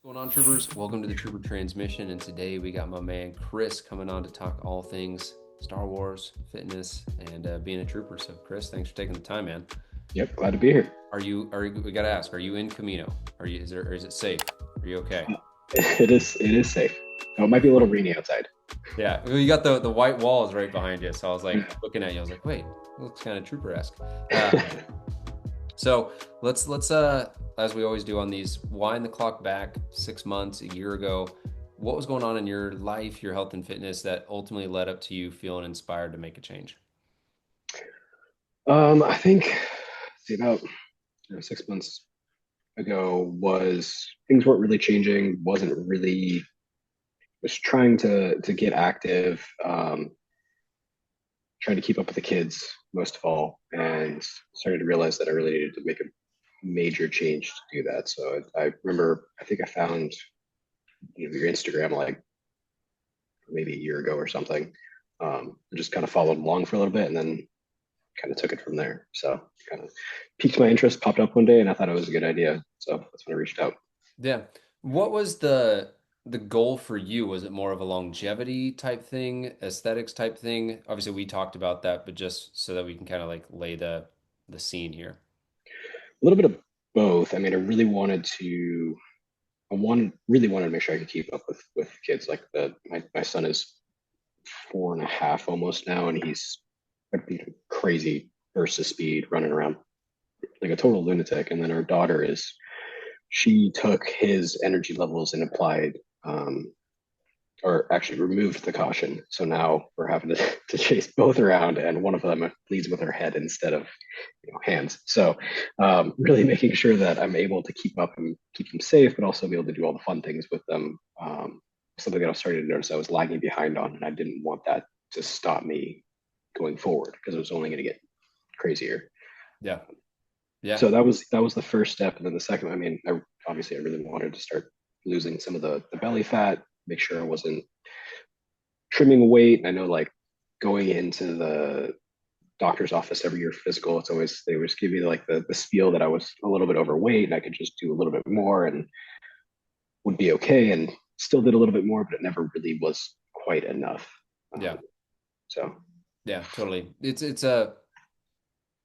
What's going on, troopers? Welcome to the Trooper Transmission, and today we got my man Chris coming on to talk all things Star Wars, fitness, and being a trooper. So, Chris, thanks for taking the time, man. Yep, glad to be here. We gotta ask, are you in Camino? Is it safe? Are you okay? It is safe. Oh, it might be a little rainy outside. Yeah, well, you got the white walls right behind you, so I was like looking at you. I was like, wait, looks kind of trooper-esque. So let's as we always do on these, wind the clock back 6 months, a year ago. What was going on in your life, your health and fitness that ultimately led up to you feeling inspired to make a change? I think see about 6 months ago was things weren't really changing. Wasn't really was trying to get active. Trying to keep up with the kids most of all, and started to realize that I really needed to make a major change to do that. So I remember I think I found your Instagram like maybe a year ago or something. Just kind of followed along for a little bit and then kind of took it from there. So kind of piqued my interest, popped up one day, and I thought it was a good idea. So that's when I reached out. Yeah. What was the goal for you? Was it more of a longevity type thing, aesthetics type thing? Obviously, we talked about that, but just so that we can kind of like lay the scene here. A little bit of both. I mean, really wanted to make sure I could keep up with kids. Like my son is 4.5 almost now, and he's crazy bursts of speed running around like a total lunatic. And then our daughter is she took his energy levels and applied or actually removed the caution. So now we're having to chase both around, and one of them leads with her head instead of hands. So really making sure that I'm able to keep up and keep them safe, but also be able to do all the fun things with them. Something that I was starting to notice I was lagging behind on, and I didn't want that to stop me going forward because it was only going to get crazier. Yeah. Yeah. So that was the first step, and then the second. I mean, obviously I really wanted to start losing some of the belly fat, make sure I wasn't trimming weight. I know like going into the doctor's office every year physical, it's always they always give you like the spiel that I was a little bit overweight and I could just do a little bit more and would be okay, and still did a little bit more, but it never really was quite enough. Yeah. So Yeah, totally. It's a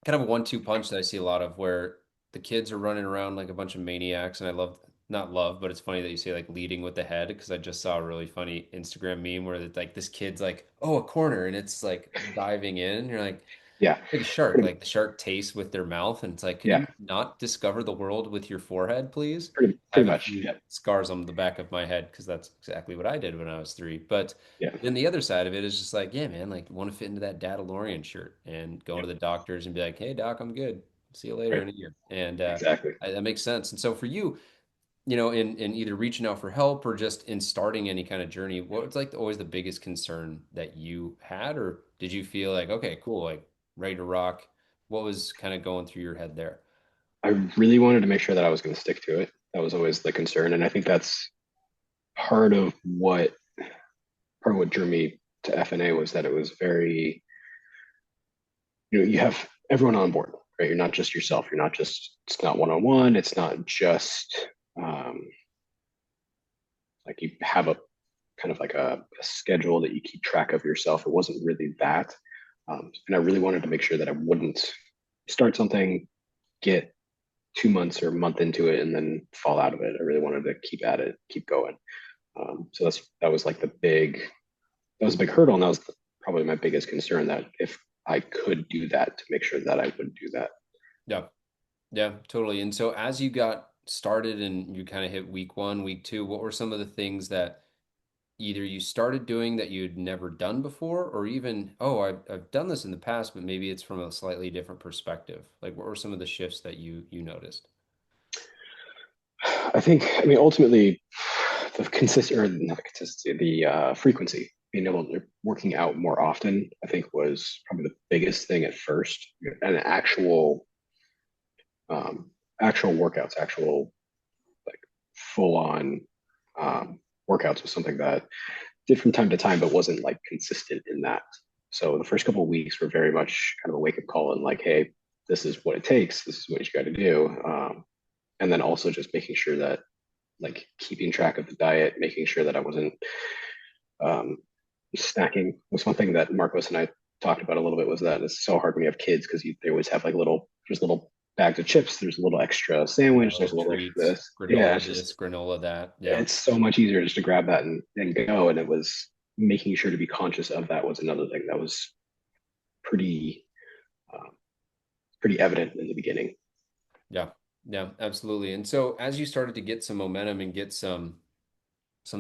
kind of a one-two punch that I see a lot of where the kids are running around like a bunch of maniacs, and I love not love, but it's funny that you say like leading with the head because I just saw a really funny Instagram meme where it's like this kid's like, oh, a corner, and it's like diving in, and you're yeah, like a shark, pretty like the shark tastes with their mouth, and it's like, could yeah, you not discover the world with your forehead, please? I pretty have a much. few Yeah, scars on the back of my head because that's exactly what I did when I was 3. But yeah, then the other side of it is just like, yeah, man, like want to fit into that Dadalorian shirt and go yeah. to the doctors and be like, hey, doc, I'm good. See you later Right. in a year. And Exactly. that makes sense. And so for you, in either reaching out for help or just in starting any kind of journey, what was like always the biggest concern that you had, or did you feel like, okay, cool, like ready to rock? What was kind of going through your head there? I really wanted to make sure that I was going to stick to it. That was always the concern, and I think that's part of what part of what drew me to FNA was that it was very, you have everyone on board, right? You're not just yourself. You're not just, it's not one on one. It's not just um, like you have a kind of like a schedule that you keep track of yourself. It wasn't really that. And I really wanted to make sure that I wouldn't start something, get 2 months or a month into it, and then fall out of it. I really wanted to keep at it, keep going. So that was like that was a big hurdle, and that was probably my biggest concern. That if I could do that, to make sure that I would do that. Yeah, yeah, totally. And so as you got started and you kind of hit week 1, week 2, what were some of the things that either you started doing that you'd never done before, or even, oh, I've done this in the past, but maybe it's from a slightly different perspective. Like, what were some of the shifts that you noticed? I think, I mean, ultimately, the consistent or not the consistency, the frequency, being able to working out more often, I think was probably the biggest thing at first. And um, actual workouts, actual like full on workouts was something that did from time to time, but wasn't like consistent in that. So the first couple of weeks were very much kind of a wake up call and like, hey, this is what it takes. This is what you got to do. And then also just making sure that like keeping track of the diet, making sure that I wasn't um, snacking was one thing that Marcos and I talked about a little bit was that it's so hard when you have kids because they always have like there's little bags of chips, there's a little extra Yeah, sandwich, there's little a little extra treats, this. Yeah, granola this, granola that. Yeah. it's so much easier just to grab that and go. And it was making sure to be conscious of that was another thing that was pretty uh, pretty evident in the beginning. Yeah. Yeah, absolutely. And so as you started to get some momentum and get some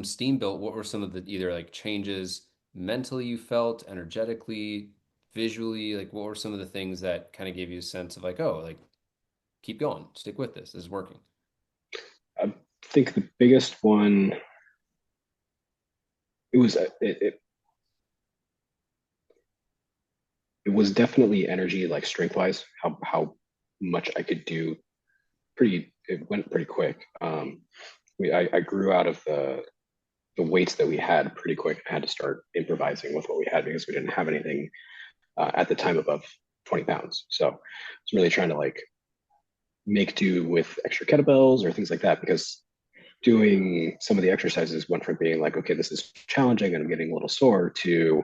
steam built, what were some of the either like changes mentally you felt, energetically, visually? Like what were some of the things that kind of gave you a sense of like, oh, like keep going, stick with this is working? I think the biggest one it was it was definitely energy, like strength wise, how much I could do. It went pretty quick. I grew out of the weights that we had pretty quick. I had to start improvising with what we had because we didn't have anything at the time above 20 pounds. So I was really trying to like make do with extra kettlebells or things like that because doing some of the exercises went from being like, okay, this is challenging and I'm getting a little sore to,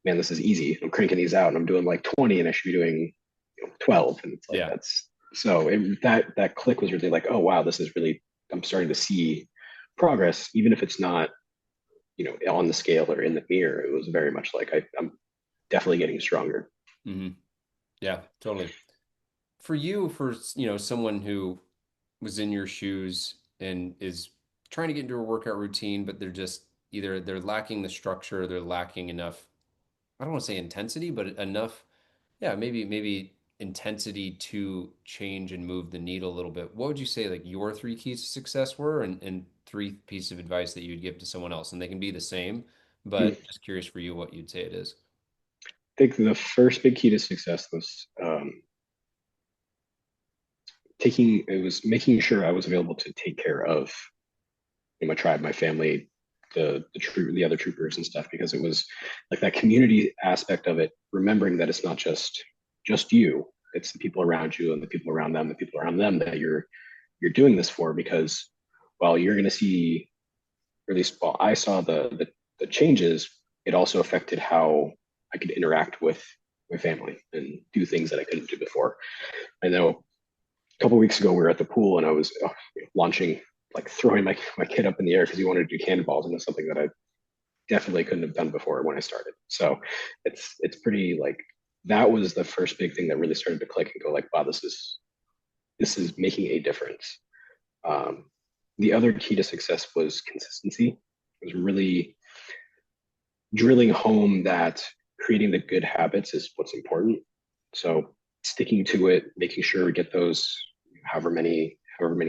man, this is easy. I'm cranking these out and I'm doing like 20 and I should be doing 12. And it's like, Yeah. that's so that click was really like, oh, wow, this is really, I'm starting to see progress, even if it's not, on the scale or in the mirror. It was very much like I'm definitely getting stronger. Hmm. Yeah, totally. For you, for someone who was in your shoes and is trying to get into a workout routine, but they're just either they're lacking the structure, they're lacking enough, I don't want to say intensity, but enough, yeah, maybe intensity to change and move the needle a little bit. What would you say like your three keys to success were and three pieces of advice that you'd give to someone else? And they can be the same, I but just curious for you what you'd say it is. think the first big key to success was it was making sure I was available to take care of my tribe, my family, the other troopers and stuff, because it was like that community aspect of it, remembering that it's not just you, it's the people around you and the people around them, the people around them that you're doing this for, because while you're going to see, or at least while I saw the changes, it also affected how I could interact with my family and do things that I couldn't do before. I know couple of weeks ago, we were at the pool and I was launching, like throwing my kid up in the air because he wanted to do cannonballs, and it's something that I definitely couldn't have done before when I started. So it's pretty like that was the first big thing that really started to click and go like, wow, this is making a difference. Um, the other key to success was consistency. It was really drilling home that creating the good habits is what's important. So sticking to it, making sure we get those however many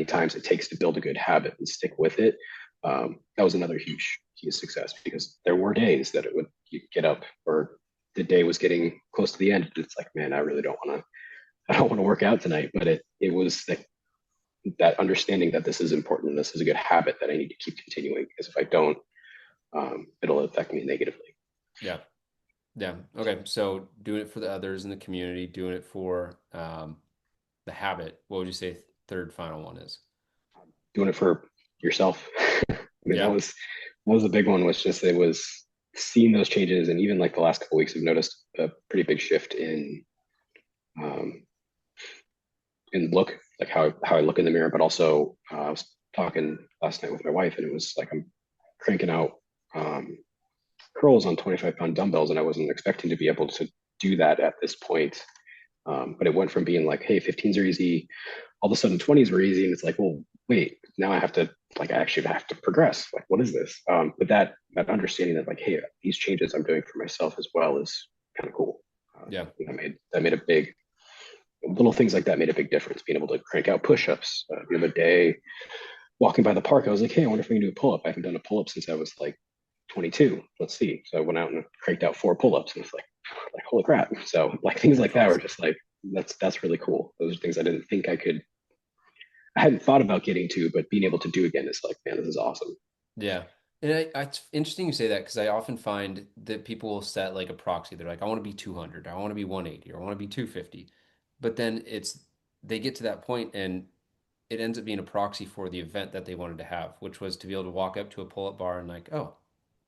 times it takes to build a good habit and stick with it. That was another huge key to success because there were days that it would you get up or the day was getting close to the end. It's like, man, I really don't want to. I don't want to work out tonight. But it was that understanding that this is important and this is a good habit that I need to keep continuing because if I don't, it'll affect me negatively. Yeah. Yeah. Okay. So doing it for the others in the community, doing it for the habit. What would you say third final one is? Doing it for yourself. I mean, that Yeah. was that was the big one. Was just it was seeing those changes, and even like the last couple of weeks, I've noticed a pretty big shift um, in look, like how I look in the mirror. But also, I was talking last night with my wife, and it was like I'm cranking out um, curls on 25-pound dumbbells, and I wasn't expecting to be able to do that at this point. But it went from being like, hey, 15s are easy, all of a sudden 20s were easy, and it's like, well, wait, now I have to I actually have to progress. Like, what is this? But that understanding that like, hey, these changes I'm doing for myself as well is kind of cool. Yeah. That made a big little things like that made a big difference. Being able to crank out push-ups. The other day, walking by the park, I was like, hey, I wonder if we can do a pull-up. I haven't done a pull-up since I was like 22. Let's see. So I went out and cranked out 4 pull-ups, and it's like holy crap. So like things like That's that were awesome. just like that's really cool. Those are things I didn't think I hadn't thought about getting to, but being able to do again is like, man, this is awesome. Yeah. And it's interesting you say that because I often find that people will set like a proxy. They're like, I want to be 200, I want to be 180, or I want to be 250. But then they get to that point and it ends up being a proxy for the event that they wanted to have, which was to be able to walk up to a pull-up bar and like, oh,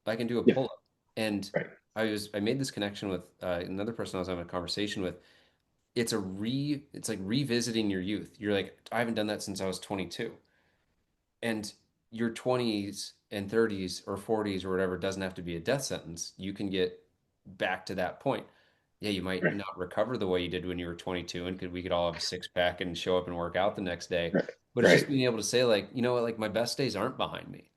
I can do a Yeah. pull-up. And Right. I made this connection with another person I was having a conversation with. It's like revisiting your youth. You're like, I haven't done that since I was 22. And your 20s and 30s or 40s or whatever doesn't have to be a death sentence. You can get back to that point. Yeah, you might Right. not recover the way you did when you were 22, and we could all have a six pack and show up and work out the next day. Right. But it's Right. just being able to say, like, you know what, like my best days aren't behind me,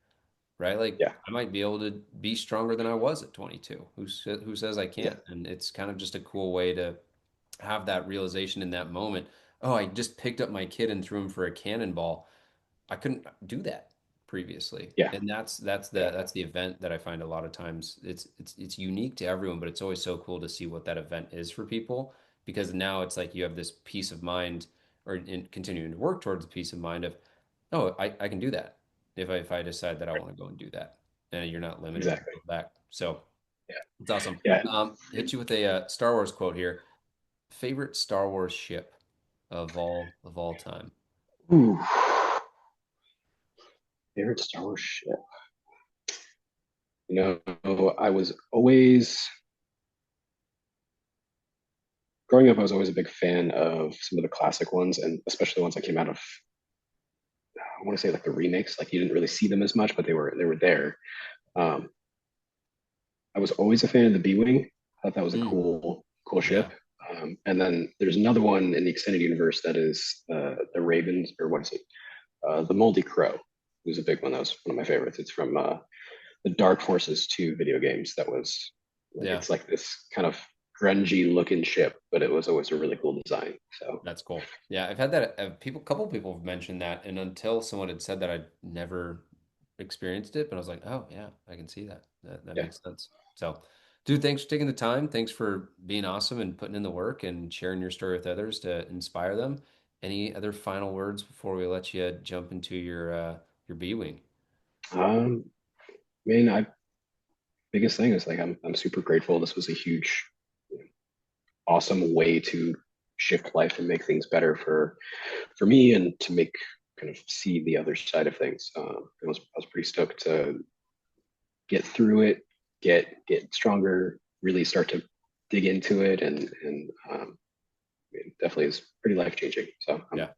right? Like Yeah. I might be able to be stronger than I was at 22. Who says I Yeah. can't? And it's kind of just a cool way to have that realization in that moment. Oh, I just picked up my kid and threw him for a cannonball. I couldn't do that previously. Yeah. And Yeah. that's the event that I find a lot of times it's unique to everyone, but it's always so cool to see what that event is for people because now it's like you have this peace of mind or in continuing to work towards the peace of mind of, oh, I can do that if I decide that I Right. want to go and do that. And you're not limited to Exactly. go back. So Yeah. it's awesome. Yeah. Hit you with a Star Wars quote here. Favorite Star Wars ship of all time. Ooh. Favorite Star Wars ship. You I was always growing up. I was always a big fan of some of the classic ones, and especially the ones that came out of. I want to say like the remakes. Like you didn't really see them as much, but they were there. Um, I was always a fan of the B-wing. I thought that was a Mm, cool yeah. ship. And then there's another one in the extended universe that is the Ravens, or what is it? The Moldy Crow was a big one. That was one of my favorites. It's from the Dark Forces 2 video games. That was like Yeah. it's like this kind of grungy looking ship, but it was always a really cool design. So That's cool. Yeah, I've had that. Couple people have mentioned that, and until someone had said that, I'd never experienced it. But I was like, oh yeah, I can see that. That yeah, makes sense. So, dude, thanks for taking the time. Thanks for being awesome and putting in the work and sharing your story with others to inspire them. Any other final words before we let you jump into your B wing? I mean, I biggest thing is like I'm super grateful. This was a huge, awesome way to shift life and make things better for me and to make kind of see the other side of things. I was pretty stoked to get through it, get stronger, really start to dig into it, and it definitely is pretty life changing. So I'm Yeah.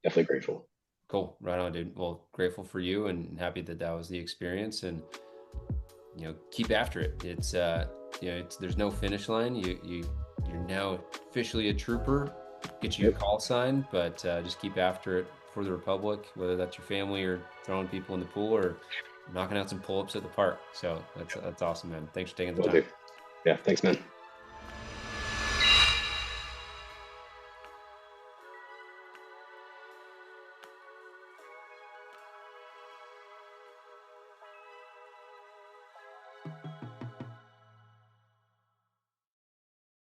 definitely grateful. Cool. Right on, dude. Well, grateful for you and happy that that was the experience. And keep after it. It's there's no finish line. You're now officially a trooper. Get you a Yep. call sign, but just keep after it for the Republic, whether that's your family or throwing people in the pool or knocking out some pull-ups at the park. So that's awesome, man. Thanks for taking the Will time. do. Yeah. Thanks, man.